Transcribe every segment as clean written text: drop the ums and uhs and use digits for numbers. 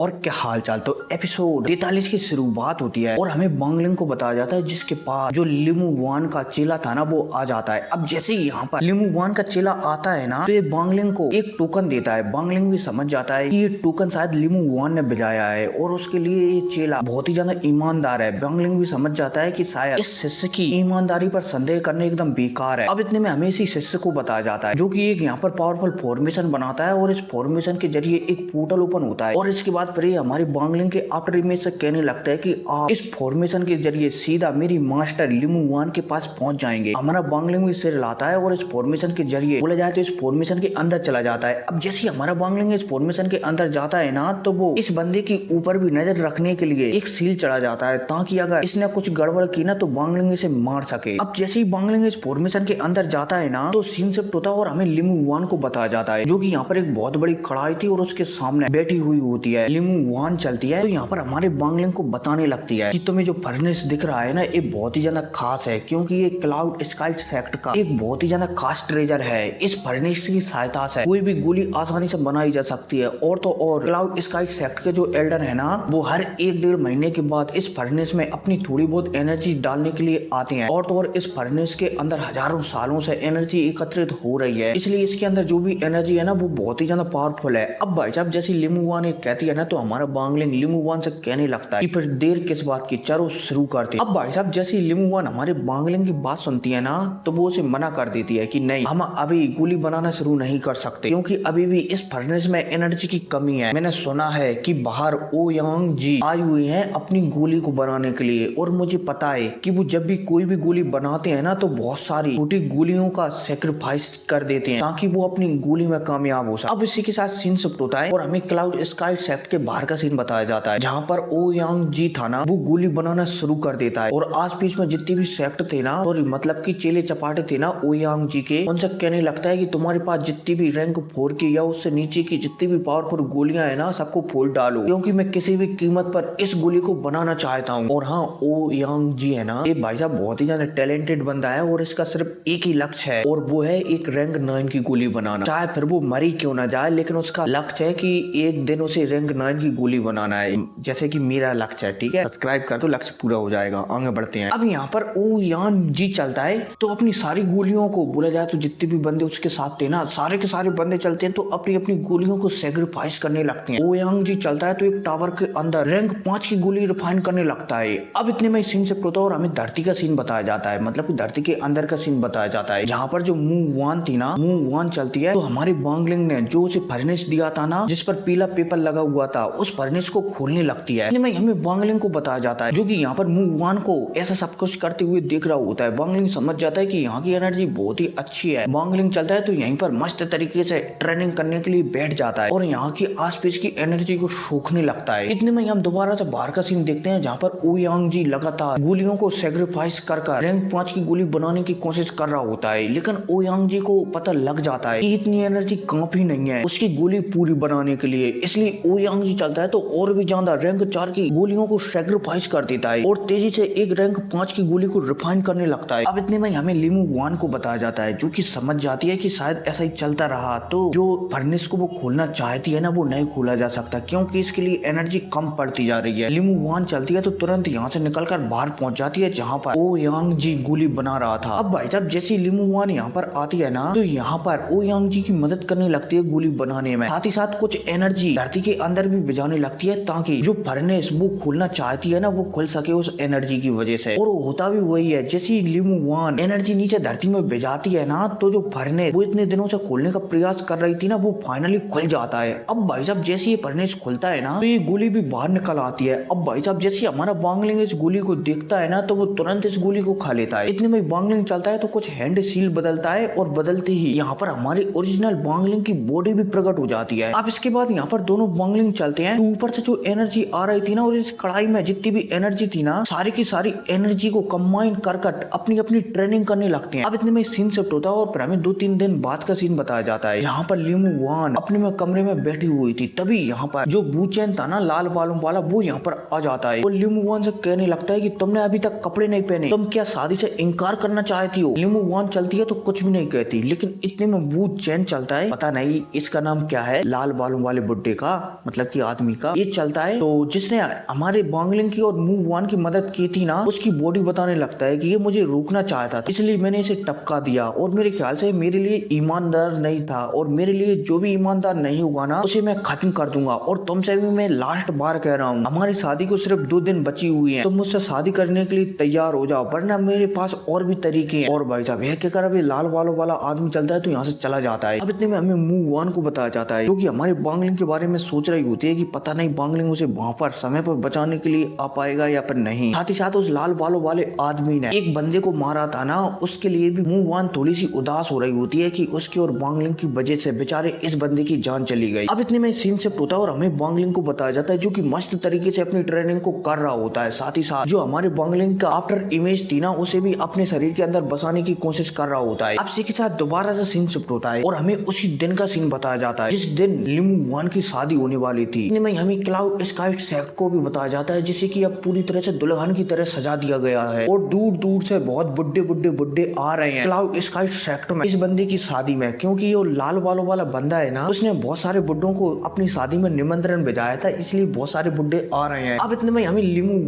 और क्या हाल चाल। तो एपिसोड 43 की शुरुआत होती है और हमें बांगलिंग को बताया जाता है, जिसके पास जो लिमू वान का चेला था ना वो आ जाता है। अब जैसे ही यहाँ पर लिमू वान का चेला आता है ना तो ये बांगलिंग को एक टोकन देता है। बांगलिंग भी समझ जाता है कि ये टोकन शायद लिमू वान ने भिजाया है और उसके लिए ये चेला बहुत ही ज्यादा ईमानदार है। बांगलिंग भी समझ जाता है कि शायद इस शिष्य की ईमानदारी पर संदेह करने एकदम बेकार है। अब इतने में हमें इसी शिष्य को बताया जाता है जो कि एक यहाँ पर पावरफुल फॉर्मेशन बनाता है और इस फॉर्मेशन के जरिए एक पोर्टल ओपन होता है और इसके बाद फिर हमारी बांगलिंग के आफ्टर इमेज से कहने लगता है कि आप इस फॉर्मेशन के जरिए सीधा मेरी मास्टर लिमू वान के पास पहुंच जाएंगे। हमारा बांगलिंग भी सिर लाता है और इस फॉर्मेशन के जरिए बोला जाए तो इस फॉर्मेशन के अंदर चला जाता है। अब जैसे हमारा बांगलिंग इस फॉर्मेशन के अंदर जाता है ना तो वो इस बंदे के ऊपर भी नजर रखने के लिए एक सील चढ़ा जाता है ताकि अगर इसने कुछ गड़बड़ की ना तो बांगलिंग इसे मार सके। अब जैसे ही बांगलिंग इस फॉर्मेशन के अंदर जाता है ना तो सीन शिफ्ट होता है और हमें लिमू वान को बताया जाता है जो कि यहाँ पर एक बहुत बड़ी कढ़ाई थी और उसके सामने बैठी हुई होती है। लिमू वान चलती है तो यहाँ पर हमारे बांगलिंग को बताने लगती है कि तुम्हें जो फर्नेस दिख रहा है ना ये बहुत ही ज्यादा खास है क्योंकि ये क्लाउड स्काई सेक्ट का एक बहुत ही ज्यादा खास ट्रेजर है। इस फर्नेस की सहायता से कोई भी गोली आसानी से बनाई जा सकती है और तो और क्लाउड स्काई सेक्ट के जो एल्डर है ना वो हर 1-1.5 महीने के बाद इस फर्नेस में अपनी थोड़ी बहुत एनर्जी डालने के लिए आते हैं और तो और इस फर्नेस के अंदर हजारों सालों से एनर्जी एकत्रित हो रही है, इसलिए इसके अंदर जो भी एनर्जी है ना वो बहुत ही ज्यादा पावरफुल है। अब भाई साहब जैसी लिमू वान कहती है ना तो हमारा बांगलिंग लिमू वान से कहने लगता है कि फिर देर किस बात की, चलो शुरू करते। अब भाई साहब जैसी लिमू वान हमारे बांगलिंग की बात सुनती है ना तो वो उसे मना कर देती है कि नहीं, हम अभी गोली बनाना शुरू नहीं कर सकते क्योंकि अभी भी इस फर्नेस में एनर्जी की कमी है। मैंने सुना है कि बाहर ओ यांग जी आई हुई है अपनी गोली को बनाने के लिए और मुझे पता है कि वो जब भी कोई भी गोली बनाते हैं ना तो बहुत सारी छोटी गोलियों का सेक्रीफाइस कर देते हैं ताकि वो अपनी गोली में कामयाब हो सके। अब इसी के साथ सीन शिफ्ट होता है और हमें क्लाउड स्काई सेक्ट के बाहर का सीन बताया जाता है जहाँ पर ओ यांग जी था ना वो गोली बनाना शुरू कर देता है और आस पास में जितने भी सेक्ट थे ना और मतलब की चेले चपाटे थे ना ओ यांग जी के, उनसे कहने लगता है कि तुम्हारे पास जितनी भी रैंक 4 की या उससे नीचे की जितनी भी पावरफुल गोलियां है ना सबको फोड़ डालो क्योंकि मैं किसी भी कीमत पर इस गोली को बनाना चाहता हूँ। और हाँ ओ यांग जी है ना ये भाई साहब बहुत ही ज्यादा टैलेंटेड बंदा है और इसका सिर्फ एक ही लक्ष्य है और वो है एक रैंक 9 की गोली बनाना, चाहे फिर वो मरी क्यों ना जाए लेकिन उसका लक्ष्य है कि एक दिन उसे रैंक 9 की गोली बनाना है, जैसे कि मेरा लक्ष्य है। ठीक है, सब्सक्राइब कर तो लक्ष्य पूरा हो जाएगा। आगे बढ़ते हैं। अब यहाँ पर ओ यांग जी चलता है तो अपनी सारी गोलियों को बोला जाए तो जितने भी बंदे उसके साथ थे ना सारे के सारे बंदे चलते हैं तो अपनी अपनी गोलियों को सेक्रीफाइस करने लगते हैं। ओ यांग जी चलता है तो एक टावर के अंदर रैंक 5 की गोली रिफाइन करने लगता है। अब इतने में सीन शिफ्ट होता है और हमें धरती का सीन बताया जाता है, मतलब कि धरती के अंदर का सीन बताया जाता है जहाँ पर जो मू वान थी ना मू वान चलती है तो हमारी बांगलिंग ने जो उसे फर्नेस दिया था ना जिस पर पीला पेपर लगा हुआ था उस फर्नेस को खोलने लगती है। इतने में हमें बांगलिंग को बताया जाता है जो कि यहाँ पर मू वान को ऐसा सब कुछ करते हुए देख रहा होता है। बांगलिंग समझ जाता है कि यहाँ की एनर्जी बहुत ही अच्छी है। बांगलिंग चलता है तो यहीं पर मस्त तरीके से ट्रेनिंग करने के लिए बैठ जाता है और यहाँ की आसपास की एनर्जी को सोखने लगता है। इतने में हम दोबारा से बाहर का सीन देखते हैं जहाँ पर ओ यांग जी लगातार गोलियों को सेक्रीफाइस कर रैंक 5 की गोली बनाने की कोशिश कर रहा होता है लेकिन ओ यांग जी को पता लग जाता है कि इतनी एनर्जी काफी नहीं है उसकी गोली पूरी बनाने के लिए, इसलिए ओ यांग जी चलता है तो और भी ज्यादा रैंक 4 की गोलियों को सेक्रीफाइस कर देता है और तेजी से एक रैंक 5 की गोली को रिफाइन करने लगता है। अब इतने में हमें लिमू वान को बताया जाता है जो कि समझ जाती है कि शायद ऐसा ही चलता रहा तो जो फर्नेस को वो खोलना चाहती है ना वो नहीं खोला जा सकता क्योंकि इसके लिए एनर्जी कम पड़ती जा रही है। लिमू वान चलती है तो तुरंत यहाँ से निकलकर बाहर पहुंच जाती है जहाँ पर ओ यांग जी गोली बना रहा था। अब भाई साहब जैसी लिमू वान यहाँ पर आती है ना तो यहाँ पर ओ यांग जी की मदद करने लगती है गोली बनाने में, साथ ही साथ कुछ एनर्जी धरती के अंदर भी भिजाने लगती है ताकि जो फर्नेस वो खोलना चाहती है ना वो खुल सके उस एनर्जी की वजह से। और होता भी वही है, जैसी लिमू वान एनर्जी नीचे धरती में भिजाती है ना तो जो फर्नेस वो इतने दिनों से खोलने का प्रयास कर रही थी ना वो फाइनली खुल जाता है। अब भाई साहब जैसे ये फर्नेस खुलता है ना तो ये गोली भी बाहर निकल आती है। अब भाई साहब जैसे हमारा बांगलिंग इस गोली को देखता है ना तो वो तुरंत इस गोली को खा लेता है। इतने में बांगलिंग चलता है तो कुछ हैंड सील बदलता है और बदलते ही यहाँ पर हमारी ओरिजिनल बांगलिंग की बॉडी भी प्रकट हो जाती है। अब इसके बाद यहाँ पर दोनों बांगलिंग चलते हैं तो ऊपर से जो एनर्जी आ रही थी ना और इस कढ़ाई में जितनी भी एनर्जी थी ना सारी की सारी एनर्जी को कंबाइन कर अपनी अपनी ट्रेनिंग करने लगते हैं। अब इतने में सीन शिफ्ट होता है और फिर हमें 2-3 दिन बाद का सीन बताया जाता है जहाँ पर लिमू वान अपने में कमरे में बैठी हुई थी। तभी यहाँ पर जो बूचैन था ना लाल बालों वाला वो यहाँ पर आ जाता है और लिमू वान से कहने लगता है कि तुमने अभी तक कपड़े नहीं पहने, तुम क्या शादी से इनकार करना चाहती हो। लिमू वान चलती है तो कुछ भी नहीं कहती लेकिन इतने में बूचैन चलता है, पता नहीं इसका नाम क्या है, लाल बालों वाले बुड्ढे का, मतलब की आदमी का ये चलता है। तो जिसने हमारे बांगलिंग की और मूव वन की मदद की थी ना, उसकी बॉडी बताने लगता है कि ये मुझे रोकना चाहता था, इसलिए मैंने इसे टपका दिया और मेरे ख्याल से मेरे लिए ईमानदार नहीं था और मेरे लिए जो भी ईमानदार नहीं होगा ना उसे मैं खत्म कर दूंगा। और तुमसे भी मैं लास्ट बार कह रहा हूँ, हमारी शादी को सिर्फ 2 दिन बची हुई है, तुम मुझसे शादी करने के लिए तैयार हो जाओ, वरना मेरे पास और भी तरीके हैं। और भाई साहब यह कहकर अभी लाल बालों वाला आदमी चलता है तो यहाँ से चला जाता है। अब इतने में हमें मूव वन को बताया जाता है, जो कि हमारे बांगलिंग के बारे में सोच रही होती है कि पता नहीं बांगलिंग उसे वहां पर समय पर बचाने के लिए आ पाएगा या फिर नहीं। साथ ही साथ उस लाल बालों वाले आदमी ने एक बंदे को मारा था ना, उसके लिए भी मूव वन थोड़ी सी उदास हो रही होती है कि उसकी और बांगलिंग की वजह से बेचारे इस बंदे की जान चली गई। अब इतने में सीन शिफ्ट होता है और हमें बांगलिंग को बताया जाता है, जो कि मस्त तरीके से अपनी ट्रेनिंग को कर रहा होता है। साथ ही साथ जो हमारे बांगलिंग का आफ्टर इमेज थी ना, उसे भी अपने शरीर के अंदर बसाने की कोशिश कर रहा होता है। अब इसी के साथ दोबारा से सीन शिफ्ट होता है और हमें उसी दिन का सीन बताया जाता है जिस दिन लिमू वन की शादी होने वाली थी। इतने में हमें क्लाउड स्काई सेक्ट को भी बताया जाता है, जिसे कि अब पूरी तरह से दुल्हन की तरह सजा दिया गया है और दूर दूर से बहुत बुड्ढे आ रहे हैं क्लाउड स्काई सेक्ट में इस बंदे की शादी में, क्योंकि ये लाल बालों वाला बंदा है ना, उसने बहुत सारे बुड्ढों को अपनी शादी में निमंत्रण भेजाया था, इसलिए बहुत सारे बुड्ढे आ रहे हैं। अब इतने में हमें लिमू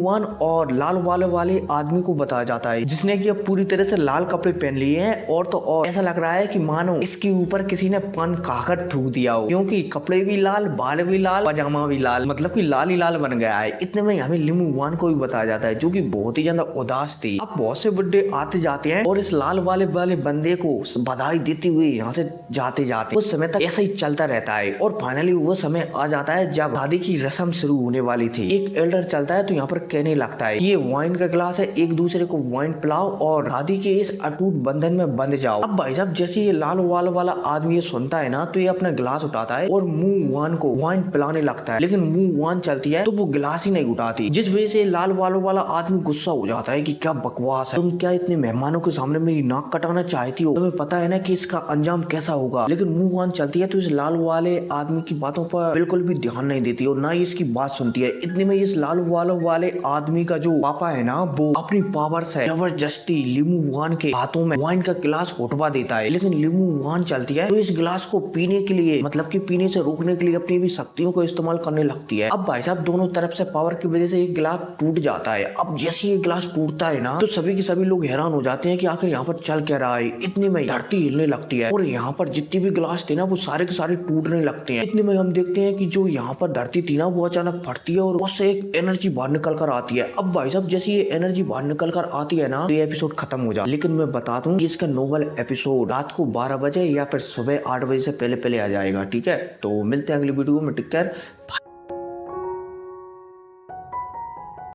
वन और लाल बालों वाले आदमी को बताया जाता है, जिसने कि अब पूरी तरह से लाल कपड़े पहन लिए हैं और तो और ऐसा लग रहा है कि मानो इसके ऊपर किसी ने पान खाकर थूक दिया हो, क्योंकि कपड़े भी लाल, बाल भी लाल, पजामा भी लाल, मतलब कि लाल ही लाल बन गया है। इतने में हमें लिमू वन को भी बताया जाता है, जो कि बहुत ही ज्यादा उदास थी। अब बहुत से बुड्ढे आते जाते हैं और इस लाल वाले बंदे को बधाई देते हुए यहाँ से जाते उस समय तक ऐसा ही चलता रहता है और फाइनली वो समय आ जाता है जब शादी की रस्म शुरू होने वाली थी। एक एल्डर चलता है तो यहाँ पर कहने लगता है कि ये वाइन का गिलास है, एक दूसरे को वाइन पिलाओ और शादी के इस अटूट बंधन में बंध जाओ। अब भाई साहब जैसे ये लाल वाला आदमी ये सुनता है ना, तो ये अपना गिलास उठाता है और मूव वन को वाइन पिलाने लगता है, लेकिन मूव वन चलती है तो वो गिलास ही नहीं उठाती, जिस वजह से लाल वाला आदमी गुस्सा हो जाता है कि क्या बकवास है, तुम क्या इतने मेहमानों के सामने मेरी नाक कटाना चाहती हो, तुम्हें पता है ना कि इसका अंजाम कैसा होगा। लेकिन मूव वन चलती है तो इस लाल वाले आदमी की बातों पर बिल्कुल भी ध्यान नहीं देती और ना ही इसकी बात सुनती है। इतने में इस लाल वाले आदमी का जो पापा है ना, वो अपनी पावर से जबरदस्ती लिमू वन के हाथों में वाइन का गिलास उठवा देता है, लेकिन लिमू वन चलती है तो इस गिलास को पीने के लिए, मतलब कि पीने से रोकने के लिए अपनी भी शक्तियों को इस्तेमाल करने लगती है। अब भाई साहब दोनों तरफ से पावर की वजह से एक गिलास टूट जाता है। अब जैसे ये गिलास टूटता है ना, तो सभी के सभी लोग हैरान हो जाते हैं कि आखिर यहाँ पर चल क्या रहा है। इतने में धरती हिलने लगती है और यहाँ पर जितने भी गिलास थे ना, वो सारे के सारे टूटने लगते हैं। इतने में हम देखते हैं कि जो यहाँ पर धरती थी ना, वो अचानक फटती है और उससे एक एनर्जी बाहर निकल कर आती है। अब भाई साहब जैसे ये एनर्जी बाहर निकल कर आती है ना, तो ये एपिसोड खत्म हो जाता है। लेकिन मैं बता दूं कि इसका नोवेल एपिसोड रात को 12 बजे या फिर सुबह 8 बजे से पहले आ जाएगा। ठीक है, तो मिलते हैं अगली वीडियो में। Take care.